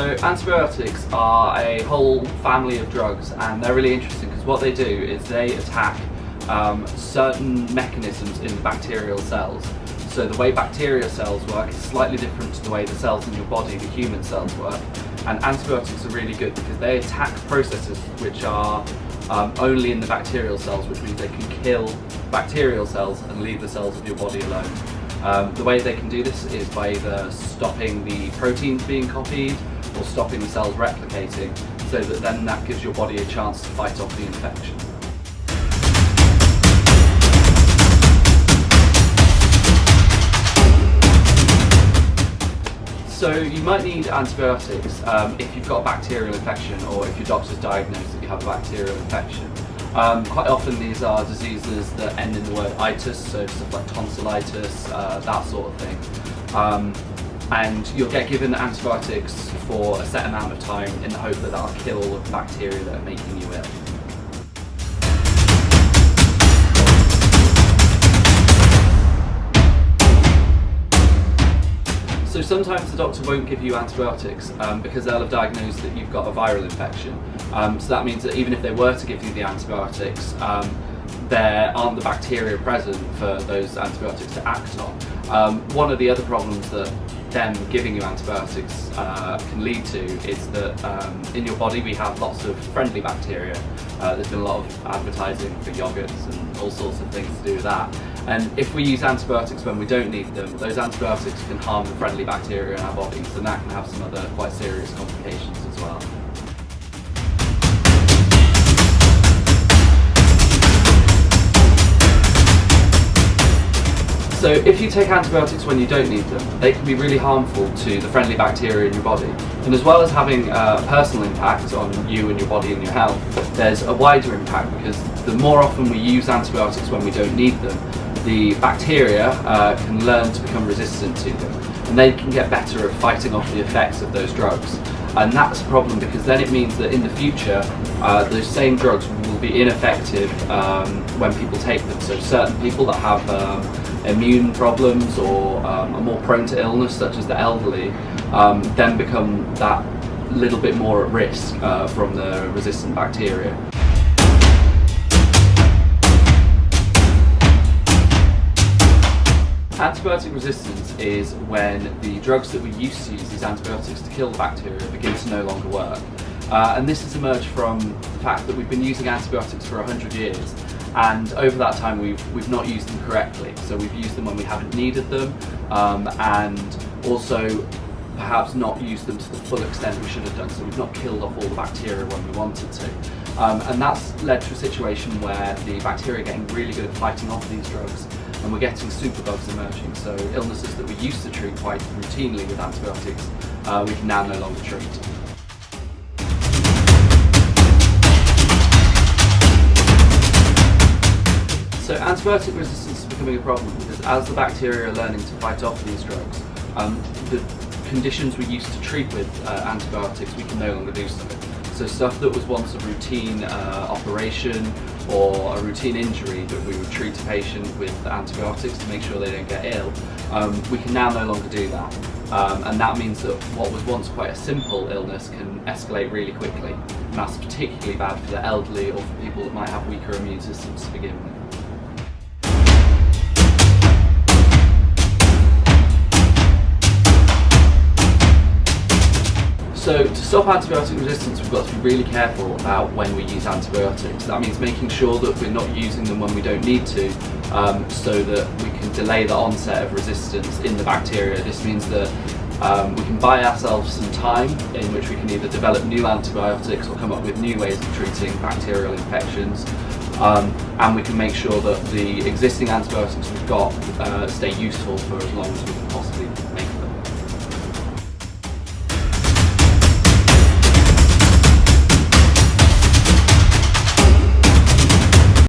So antibiotics are a whole family of drugs, and they're really interesting because what they do is they attack certain mechanisms in the bacterial cells. So the way bacterial cells work is slightly different to the way the cells in your body, the human cells, work. And antibiotics are really good because they attack processes which are only in the bacterial cells, which means they can kill bacterial cells and leave the cells of your body alone. The way they can do this is by either stopping the proteins being copied or stopping the cells replicating, so that then that gives your body a chance to fight off the infection. So you might need antibiotics if you've got a bacterial infection or if your doctor's diagnosed that you have a bacterial infection. Quite often these are diseases that end in the word itis, so stuff like tonsillitis, that sort of thing. And you'll get given antibiotics for a set amount of time in the hope that that'll kill all of the bacteria that are making you ill. So sometimes the doctor won't give you antibiotics because they'll have diagnosed that you've got a viral infection. So that means that even if they were to give you the antibiotics, there aren't the bacteria present for those antibiotics to act on. One of the other problems that them giving you antibiotics can lead to is that in your body we have lots of friendly bacteria. There's been a lot of advertising for yogurts and all sorts of things to do with that. And if we use antibiotics when we don't need them, those antibiotics can harm the friendly bacteria in our bodies, and that can have some other quite serious complications as well. So if you take antibiotics when you don't need them, they can be really harmful to the friendly bacteria in your body. And as well as having a personal impact on you and your body and your health, there's a wider impact because the more often we use antibiotics when we don't need them, the bacteria can learn to become resistant to them, and they can get better at fighting off the effects of those drugs. And that's a problem because then it means that in the future those same drugs will be ineffective when people take them. So certain people that have immune problems or are more prone to illness, such as the elderly, then become that little bit more at risk from the resistant bacteria. Antibiotic resistance is when the drugs that we used to use, these antibiotics to kill the bacteria, begin to no longer work. And this has emerged from the fact that we've been using antibiotics for 100 years, and over that time we've not used them correctly. So we've used them when we haven't needed them, and also perhaps not used them to the full extent we should have done, so we've not killed off all the bacteria when we wanted to. And that's led to a situation where the bacteria are getting really good at fighting off these drugs, and we're getting superbugs emerging. So illnesses that we used to treat quite routinely with antibiotics, we can now no longer treat. So antibiotic resistance is becoming a problem because as the bacteria are learning to fight off these drugs, the conditions we used to treat with antibiotics, we can no longer do so. So stuff that was once a routine operation or a routine injury that we would treat a patient with antibiotics to make sure they don't get ill, we can now no longer do that. And that means that what was once quite a simple illness can escalate really quickly. And that's particularly bad for the elderly or for people that might have weaker immune systems to begin with. So to stop antibiotic resistance, we've got to be really careful about when we use antibiotics. That means making sure that we're not using them when we don't need to, so that we can delay the onset of resistance in the bacteria. This means that we can buy ourselves some time in which we can either develop new antibiotics or come up with new ways of treating bacterial infections. And we can make sure that the existing antibiotics we've got stay useful for as long as we can possibly make